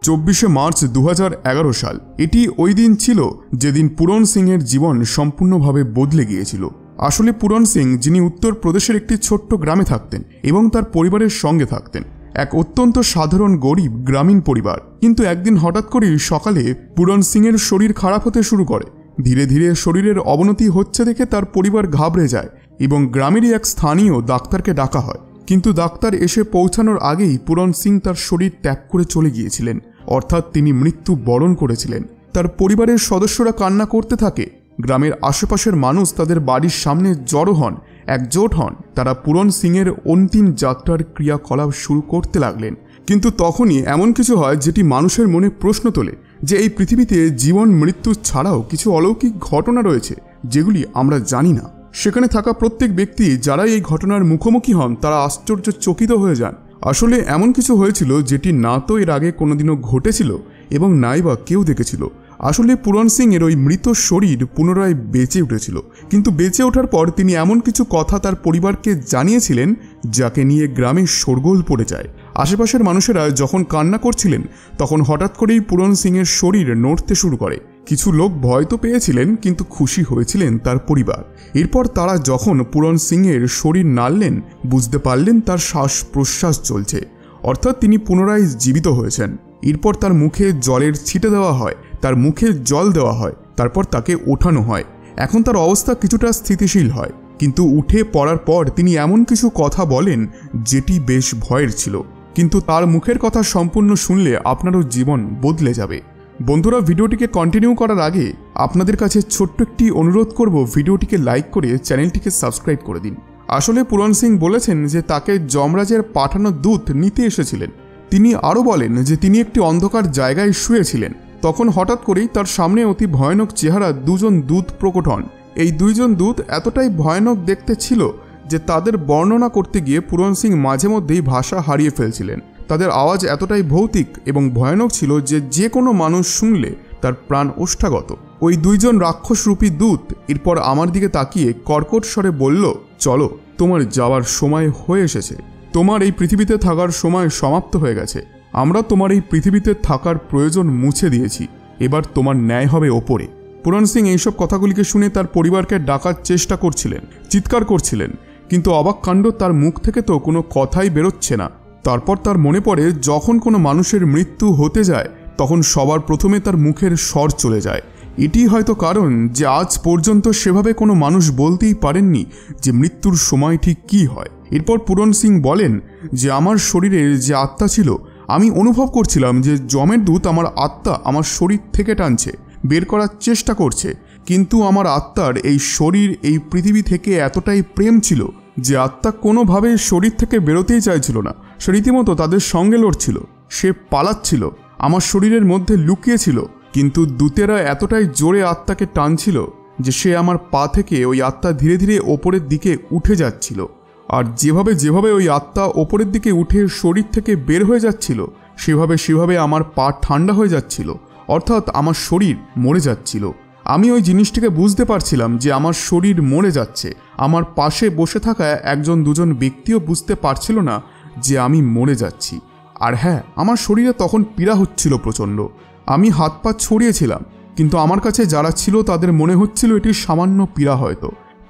24শে March 2011 সাল। এটি ওই দিন ছিল যেদিন পূরণ সিংয়ের জীবন সম্পূর্ণভাবে বদলে গিয়েছিল। আসলে পূরণ সিং, যিনি উত্তরপ্রদেশের একটি ছোট্ট গ্রামে থাকতেন এবং তার পরিবারের সঙ্গে থাকতেন, এক অত্যন্ত সাধারণ গরিব গ্রামীণ পরিবার। কিন্তু একদিন হঠাৎ করেই সকালে পূরণ সিংয়ের শরীর খারাপ হতে শুরু করে। ধীরে ধীরে শরীরের অবনতি হচ্ছে দেখে তার পরিবার ঘাবড়ে যায় এবং গ্রামেরই এক স্থানীয় ডাক্তারকে ডাকা হয়। কিন্তু ডাক্তার এসে পৌঁছানোর আগেই পূরণ সিং তার শরীর ত্যাগ করে চলে গিয়েছিলেন, অর্থাৎ তিনি মৃত্যু বরণ করেছিলেন। তার পরিবারের সদস্যরা কান্না করতে থাকে। গ্রামের আশেপাশের মানুষ তাদের বাড়ির সামনে জড়ো হন, একজোট হন। তারা পূরণ সিংয়ের অন্তিম যাত্রার ক্রিয়াকলাপ শুরু করতে লাগলেন। কিন্তু তখনই এমন কিছু হয় যেটি মানুষের মনে প্রশ্ন তোলে যে এই পৃথিবীতে জীবন মৃত্যু ছাড়াও কিছু অলৌকিক ঘটনা রয়েছে যেগুলি আমরা জানি না। সেখানে থাকা প্রত্যেক ব্যক্তি যারা এই ঘটনার মুখোমুখি হন তারা আশ্চর্যচকিত হয়ে যান। আসলে এমন কিছু হয়েছিল যেটি না তো এর আগে কোনোদিনও ঘটেছিল এবং নাই বা কেউ দেখেছিল। আসলে পূরণ সিং এর ওই মৃত শরীর পুনরায় বেঁচে উঠেছিল। কিন্তু বেঁচে ওঠার পর তিনি এমন কিছু কথা তার পরিবারকে জানিয়েছিলেন যাকে নিয়ে গ্রামে শোরগোল পড়ে যায়। আশেপাশের মানুষেরা যখন কান্না করছিলেন তখন হঠাৎ করেই পূরণ সিং এর শরীর নড়তে শুরু করে। কিছু লোক ভয় তো পেয়েছিলেন, কিন্তু খুশি হয়েছিলেন তার পরিবার। এরপর তারা যখন পূরণ সিং এর শরীর নাড়লেন বুঝতে পারলেন তার শ্বাস প্রশ্বাস চলছে, অর্থাৎ তিনি পুনরায় জীবিত হয়েছেন। এরপর তার মুখে জলের ছিটে দেওয়া হয়, তার মুখে জল দেওয়া হয়, তারপর তাকে ওঠানো হয়। এখন তার অবস্থা কিছুটা স্থিতিশীল হয়, কিন্তু উঠে পড়ার পর তিনি এমন কিছু কথা বলেন যেটি বেশ ভয়ের ছিল। কিন্তু তার মুখের কথা সম্পূর্ণ শুনলে আপনারও জীবন বদলে যাবে। বন্ধুরা, ভিডিওটিকে কন্টিনিউ করার আগে আপনাদের কাছে ছোট্ট একটি অনুরোধ করব, ভিডিওটিকে লাইক করে চ্যানেলটিকে সাবস্ক্রাইব করে দিন। আসলে পূরণ সিং বলেছেন যে তাকে যমরাজের পাঠানো দূত নিতে এসেছিলেন। তিনি আরও বলেন যে তিনি একটি অন্ধকার জায়গায় শুয়েছিলেন। তখন হঠাৎ করেই তার সামনে অতি ভয়ানক চেহারা দুজন দূত প্রকট হন। এই দুইজন দূত এতটাই ভয়ানক দেখতে ছিল যে তাদের বর্ণনা করতে গিয়ে পূরণ সিং মাঝে মধ্যেই ভাষা হারিয়ে ফেলছিলেন। তাদের আওয়াজ এতটাই ভৌতিক এবং ভয়ানক ছিল যে যে কোনো মানুষ শুনলে তার প্রাণ ওষ্ঠাগত। ওই দুইজন রাক্ষসরূপী দূত এরপর আমার দিকে তাকিয়ে কর্কট স্বরে বলল, চলো, তোমার যাওয়ার সময় হয়ে এসেছে। তোমার এই পৃথিবীতে থাকার সময় সমাপ্ত হয়ে গেছে। আমরা তোমার এই পৃথিবীতে থাকার প্রয়োজন মুছে দিয়েছি। এবার তোমার ন্যায় হবে ওপরে। পূরণ সিং এইসব কথাগুলিকে শুনে তার পরিবারকে ডাকার চেষ্টা করছিলেন, চিৎকার করছিলেন, কিন্তু অবাক কাণ্ড, তার মুখ থেকে তো কোনো কথাই বেরোচ্ছে না। তারপর তার মনে পড়ে যখন কোনো মানুষের মৃত্যু হতে যায় তখন সবার প্রথমে তার মুখের স্বর চলে যায়। এটি হয়তো কারণ যে আজ পর্যন্ত সেভাবে কোনো মানুষ বলতেই পারেননি যে মৃত্যুর সময় ঠিক কী হয়। এরপর পূরণ সিং বলেন যে আমার শরীরের যে আত্মা ছিল, আমি অনুভব করছিলাম যে যমের দূত আমার আত্মা আমার শরীর থেকে টানছে, বের করার চেষ্টা করছে। কিন্তু আমার আত্মার এই শরীর এই পৃথিবী থেকে এতটাই প্রেম ছিল যে আত্মা কোনোভাবে শরীর থেকে বেরোতেই চাইছিল না। সে রীতিমতো তাদের সঙ্গে লড়ছিল, সে পালাচ্ছিল, আমার শরীরের মধ্যে লুকিয়েছিল। কিন্তু দূতেরা এতটাই জোরে আত্মাকে টানছিল যে সে আমার পা থেকে ওই আত্মা ধীরে ধীরে ওপরের দিকে উঠে যাচ্ছিল। আর যেভাবে যেভাবে ওই আত্মা ওপরের দিকে উঠে শরীর থেকে বের হয়ে যাচ্ছিল সেভাবে আমার পা ঠান্ডা হয়ে যাচ্ছিল, অর্থাৎ আমার শরীর মরে যাচ্ছিল। আমি ওই জিনিসটিকে বুঝতে পারছিলাম যে আমার শরীর মরে যাচ্ছে। আমার পাশে বসে থাকা একজন দুজন ব্যক্তিও বুঝতে পারছিল না যে আমি মরে যাচ্ছি। আর হ্যাঁ, আমার শরীরে তখন পীড়া হচ্ছিল প্রচণ্ড। আমি হাত পা ছড়িয়েছিলাম, কিন্তু আমার কাছে যারা ছিল তাদের মনে হচ্ছিল এটি সামান্য পীড়া হয়তো।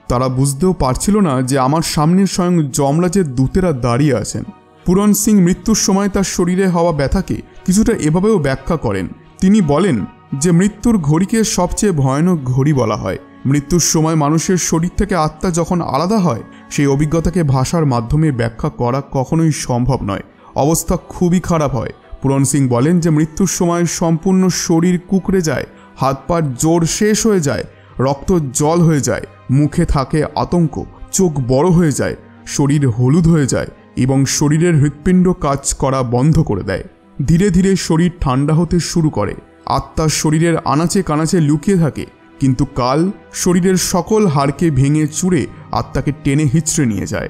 তারা বুঝতেও পারছিল না যে আমার সামনে স্বয়ং যমরাজের দূতেরা দাঁড়িয়ে আছেন। পূরণ সিং মৃত্যুর সময় তার শরীরে হওয়া ব্যথাকে কিছুটা এভাবেও ব্যাখ্যা করেন। তিনি বলেন যে মৃত্যুর ঘড়িকে সবচেয়ে ভয়ানক ঘড়ি বলা হয়। মৃত্যুর সময় মানুষের শরীর থেকে আত্মা যখন আলাদা হয় সেই অভিজ্ঞতাকে ভাষার মাধ্যমে ব্যাখ্যা করা কখনোই সম্ভব নয়। অবস্থা খুবই খারাপ হয়। পূরণ সিং বলেন যে মৃত্যুর সময় সম্পূর্ণ শরীর কুঁকড়ে যায়, হাত পার জোর শেষ হয়ে যায়, রক্ত জল হয়ে যায়, মুখে থাকে আতঙ্ক, চোখ বড় হয়ে যায়, শরীর হলুদ হয়ে যায় এবং শরীরের হৃৎপিণ্ড কাজ করা বন্ধ করে দেয়। ধীরে ধীরে শরীর ঠান্ডা হতে শুরু করে। আত্মা শরীরের আনাচে কানাচে লুকিয়ে থাকে, কিন্তু কাল শরীরের সকল হাড়কে ভেঙে চুরে আত্মাকে টেনে হিচড়ে নিয়ে যায়।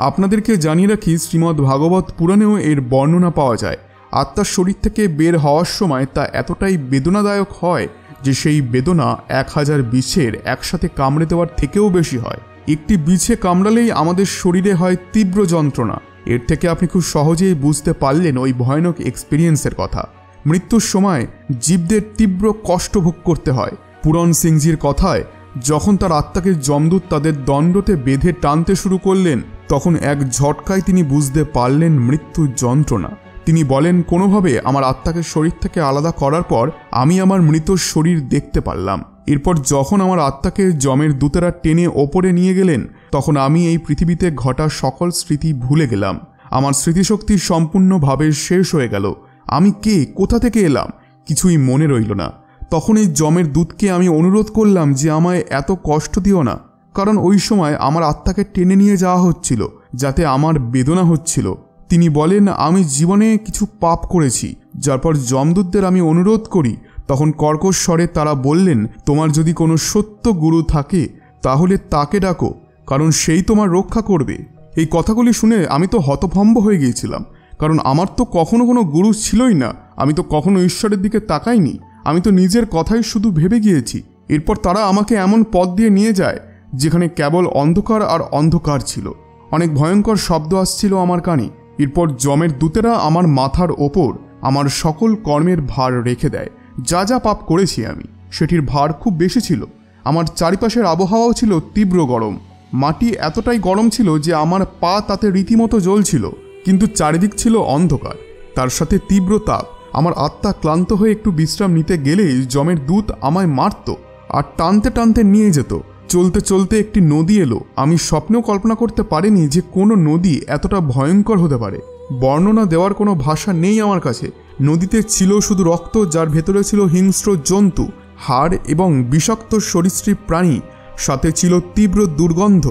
আপনাদেরকে জানিয়ে রাখি, শ্রীমদ্ ভাগবত পুরাণেও এর বর্ণনা পাওয়া যায়। আত্মার শরীর থেকে বের হওয়ার সময় তা এতটাই বেদনাদায়ক হয় যে সেই বেদনা 1000 বিছের একসাথে কামড়ে দেওয়ার থেকেও বেশি হয়। একটি বিছে কামড়ালেই আমাদের শরীরে হয় তীব্র যন্ত্রণা। এর থেকে আপনি খুব সহজেই বুঝতে পারলেন ওই ভয়ানক এক্সপিরিয়েন্সের কথা। মৃত্যুর সময় জীবদের তীব্র কষ্ট ভোগ করতে হয়। পূরণ সিংজির কথায় যখন তার আত্মাকে যমদূত তাদের দণ্ডতে বেঁধে টানতে শুরু করলেন, তখন এক ঝটকায় তিনি বুঝতে পারলেন মৃত্যুর যন্ত্রণা। তিনি বলেন, কোনোভাবে আমার আত্মাকে শরীর থেকে আলাদা করার পর আমি আমার মৃত শরীর দেখতে পারলাম। এরপর যখন আমার আত্মাকে যমের দূতেরা টেনে ওপরে নিয়ে গেলেন, তখন আমি এই পৃথিবীতে ঘটা সকল স্মৃতি ভুলে গেলাম। আমার স্মৃতিশক্তি সম্পূর্ণভাবে শেষ হয়ে গেল। আমি কে, কোথা থেকে এলাম, কিছুই মনে রইল না। তখন এই যমের দূতকে আমি অনুরোধ করলাম যে আমায় এত কষ্ট দিও না, কারণ ওই সময় আমার আত্মাকে টেনে নিয়ে যাওয়া হচ্ছিল, যাতে আমার বেদনা হচ্ছিল। তিনি বলেন, আমি জীবনে কিছু পাপ করেছি। যার পর যমদূতদের আমি অনুরোধ করি, তখন কর্কশ স্বরে তারা বললেন, তোমার যদি কোনো সত্য গুরু থাকে তাহলে তাকে ডাকো, কারণ সেই তোমার রক্ষা করবে। এই কথাগুলি শুনে আমি তো হতভম্ব হয়ে গিয়েছিলাম, কারণ আমার তো কখনো কোনো গুরু ছিলই না। আমি তো কখনো ঈশ্বরের দিকে তাকাইনি। আমি তো নিজের কথাই শুধু ভেবে গিয়েছি। এরপর তারা আমাকে এমন পথ দিয়ে নিয়ে যায় যেখানে কেবল অন্ধকার আর অন্ধকার ছিল। অনেক ভয়ঙ্কর শব্দ আসছিল আমার কানে। এরপর যমের দূতেরা আমার মাথার ওপর আমার সকল কর্মের ভার রেখে দেয়। যা যা পাপ করেছি আমি, সেটির ভার খুব বেশি ছিল। আমার চারিপাশের আবহাওয়াও ছিল তীব্র গরম। মাটি এতটাই গরম ছিল যে আমার পা তাতে রীতিমতো জ্বলছিল, কিন্তু চারিদিক ছিল অন্ধকার, তার সাথে তীব্র তাপ। আমার আত্মা ক্লান্ত হয়ে একটু বিশ্রাম নিতে গেলেই যমের দূত আমায় মারত আর টানতে টানতে নিয়ে যেত। চলতে চলতে একটি নদী এলো। আমি স্বপ্নেও কল্পনা করতে পারিনি যে কোনো নদী এতটা ভয়ঙ্কর হতে পারে। বর্ণনা দেওয়ার কোনো ভাষা নেই আমার কাছে। নদীতে ছিল শুধু রক্ত, যার ভেতরে ছিল হিংস্র জন্তু, হাড় এবং বিষাক্ত সরীসৃপ প্রাণী, সাথে ছিল তীব্র দুর্গন্ধ।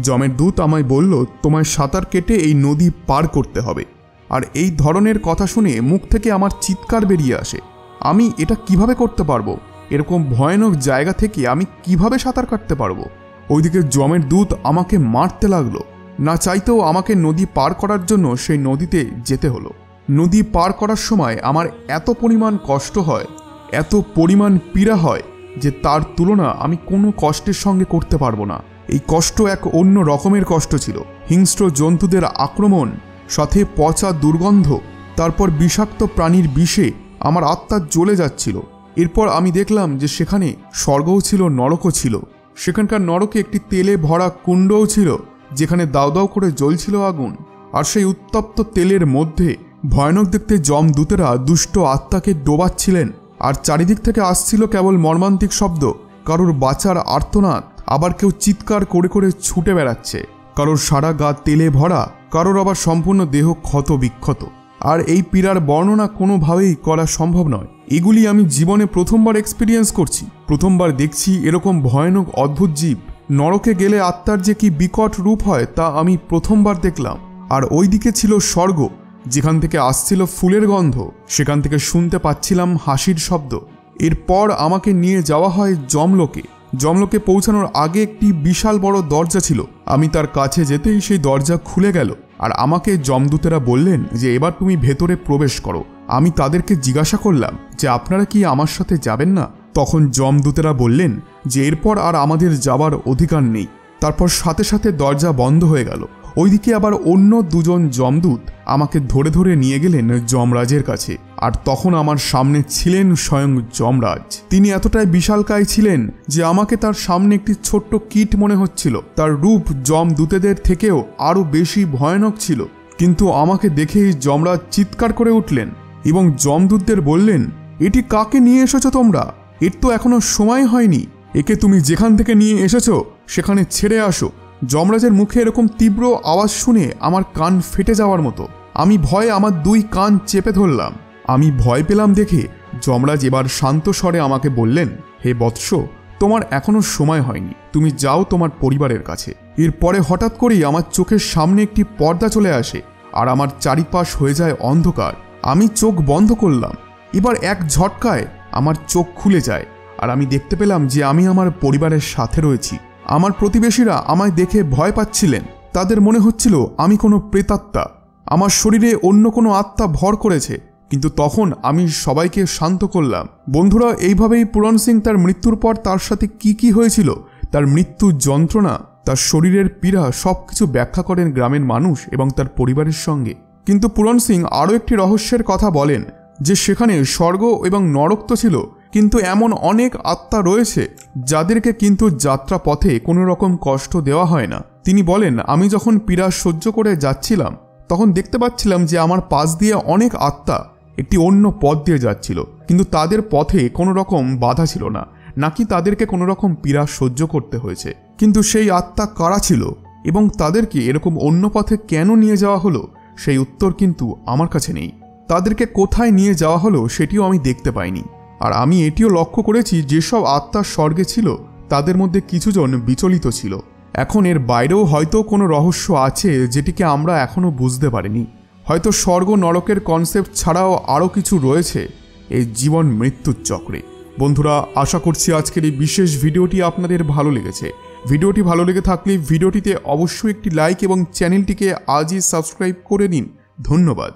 যমের দূত আমায় বলল, তোমায় সাঁতার কেটে এই নদী পার করতে হবে। আর এই ধরনের কথা শুনে মুখ থেকে আমার চিৎকার বেরিয়ে আসে। আমি এটা কিভাবে করতে পারবো? এরকম ভয়ানক জায়গা থেকে আমি কিভাবে সাঁতার কাটতে পারবো? ওইদিকে যমের দূত আমাকে মারতে লাগলো। না চাইতেও আমাকে নদী পার করার জন্য সেই নদীতে যেতে হলো। নদী পার করার সময় আমার এত পরিমাণ কষ্ট হয়, এত পরিমাণ পীড়া হয় যে তার তুলনা আমি কোনো কষ্টের সঙ্গে করতে পারবো না। এই কষ্ট এক অন্য রকমের কষ্ট ছিল। হিংস্র জন্তুদের আক্রমণ, সাথে পচা দুর্গন্ধ, তারপর বিষাক্ত প্রাণীর বিষে আমার আত্মা জ্বলে যাচ্ছিল। এরপর আমি দেখলাম যে সেখানে স্বর্গও ছিল, নরকও ছিল। সেখানকার নরকে একটি তেলে ভরা কুণ্ডও ছিল, যেখানে দাউ দাউ করে জ্বলছিল আগুন। আর সেই উত্তপ্ত তেলের মধ্যে ভয়ানক দেখতে যমদূতেরা দুষ্ট আত্মাকে ডোবাচ্ছিলেন। আর চারিদিক থেকে আসছিল কেবল মর্মান্তিক শব্দ, কারোর বাঁচার আর্তনাদ, আবার কেউ চিৎকার করে করে ছুটে বেড়াচ্ছে, কারোর সারা গা তেলে ভরা, কারোর আবার সম্পূর্ণ দেহ ক্ষত বিক্ষত। আর এই পীড়ার বর্ণনা কোনোভাবেই করা সম্ভব নয়। এগুলি আমি জীবনে প্রথমবার এক্সপিরিয়েন্স করছি। প্রথমবার দেখছি এরকম ভয়ানক অদ্ভুত জীব। নরকে গেলে আত্মার যে কি বিকট রূপ হয় তা আমি প্রথমবার দেখলাম। আর ওইদিকে ছিল স্বর্গ, যেখান থেকে আসছিল ফুলের গন্ধ, সেখান থেকে শুনতে পাচ্ছিলাম হাসির শব্দ। এরপর আমাকে নিয়ে যাওয়া হয় যমলোকে। যমলোকে পৌঁছানোর আগে একটি বিশাল বড় দরজা ছিল। আমি তার কাছে যেতেই সেই দরজা খুলে গেল, আর আমাকে যমদূতেরা বললেন যে এবার তুমি ভেতরে প্রবেশ করো। আমি তাদেরকে জিজ্ঞাসা করলাম যে আপনারা কি আমার সাথে যাবেন না? তখন যমদূতেরা বললেন যে এরপর আর আমাদের যাবার অধিকার নেই। তারপর সাথে সাথে দরজা বন্ধ হয়ে গেল। ওইদিকে আবার অন্য দুজন যমদূত আমাকে ধরে ধরে নিয়ে গেলেন যমরাজের কাছে। আর তখন আমার সামনে ছিলেন স্বয়ং যমরাজ। তিনি এতটাই বিশালকায় ছিলেন যে আমাকে তার সামনে একটি ছোট্ট কীট মনে হচ্ছিল। তার রূপ যমদূতেদের থেকেও আরও বেশি ভয়ানক ছিল। কিন্তু আমাকে দেখেই যমরাজ চিৎকার করে উঠলেন এবং যমদূতদের বললেন, এটি কাকে নিয়ে এসেছো তোমরা? এর তো এখনো সময় হয়নি। একে তুমি যেখান থেকে নিয়ে এসেছো সেখানে ছেড়ে আসো। যমরাজের মুখে এরকম তীব্র আওয়াজ শুনে আমার কান ফেটে যাওয়ার মতো। আমি ভয়ে আমার দুই কান চেপে ধরলাম। আমি ভয় পেলাম দেখে যমরাজ এবার শান্ত স্বরে আমাকে বললেন, হে বৎস, তোমার এখনো সময় হয়নি, তুমি যাও তোমার পরিবারের কাছে। এরপরে হঠাৎ করেই আমার চোখের সামনে একটি পর্দা চলে আসে আর আমার চারিপাশ হয়ে যায় অন্ধকার। আমি চোখ বন্ধ করলাম। এবার এক ঝটকায় আমার চোখ খুলে যায় আর আমি দেখতে পেলাম যে আমি আমার পরিবারের সাথে রয়েছি। আমার প্রতিবেশীরা আমায় দেখে ভয় পাচ্ছিলেন। তাদের মনে হচ্ছিল আমি কোনো প্রেতাত্মা, আমার শরীরে অন্য কোনো আত্মা ভর করেছে। কিন্তু তখন আমি সবাইকে শান্ত করলাম। বন্ধুরা, এইভাবেই পূরণ সিং তার মৃত্যুর পর তার সাথে কি হয়েছিল, তার মৃত্যুর যন্ত্রণা, তার শরীরের পীড়া সবকিছু ব্যাখ্যা করেন গ্রামের মানুষ এবং তার পরিবারের সঙ্গে। কিন্তু পূরণ সিং আরও একটি রহস্যের কথা বলেন, যে সেখানে স্বর্গ এবং নরক তো ছিল, কিন্তু এমন অনেক আত্মা রয়েছে যাদেরকে কিন্তু যাত্রা পথে কোনো রকম কষ্ট দেওয়া হয় না। তিনি বলেন, আমি যখন পীড়া সহ্য করে যাচ্ছিলাম তখন দেখতে পাচ্ছিলাম যে আমার পাশ দিয়ে অনেক আত্মা একটি অন্য পথ দিয়ে যাচ্ছিল, কিন্তু তাদের পথে কোনো রকম বাধা ছিল না, নাকি তাদেরকে কোনো রকম পীড়া সহ্য করতে হয়েছে। কিন্তু সেই আত্মা কারা ছিল এবং তাদেরকে এরকম অন্য পথে কেন নিয়ে যাওয়া হলো সেই উত্তর কিন্তু আমার কাছে নেই। তাদেরকে কোথায় নিয়ে যাওয়া হলো সেটিও আমি দেখতে পাইনি। আর আমি এটিও লক্ষ্য করেছি যেসব আত্মা স্বর্গে ছিল তাদের মধ্যে কিছুজন বিচলিত ছিল। এখন এর বাইরেও হয়তো কোনো রহস্য আছে যেটিকে আমরা এখনও বুঝতে পারিনি। হয়তো স্বর্গ নরকের কনসেপ্ট ছাড়াও আরও কিছু রয়েছে এই জীবন মৃত্যুর চক্রে। বন্ধুরা, আশা করছি আজকের এই বিশেষ ভিডিওটি আপনাদের ভালো লেগেছে। ভিডিওটি ভালো লেগে থাকলে ভিডিওটিতে অবশ্যই একটি লাইক এবং চ্যানেলটিকে আজই সাবস্ক্রাইব করে নিন। ধন্যবাদ।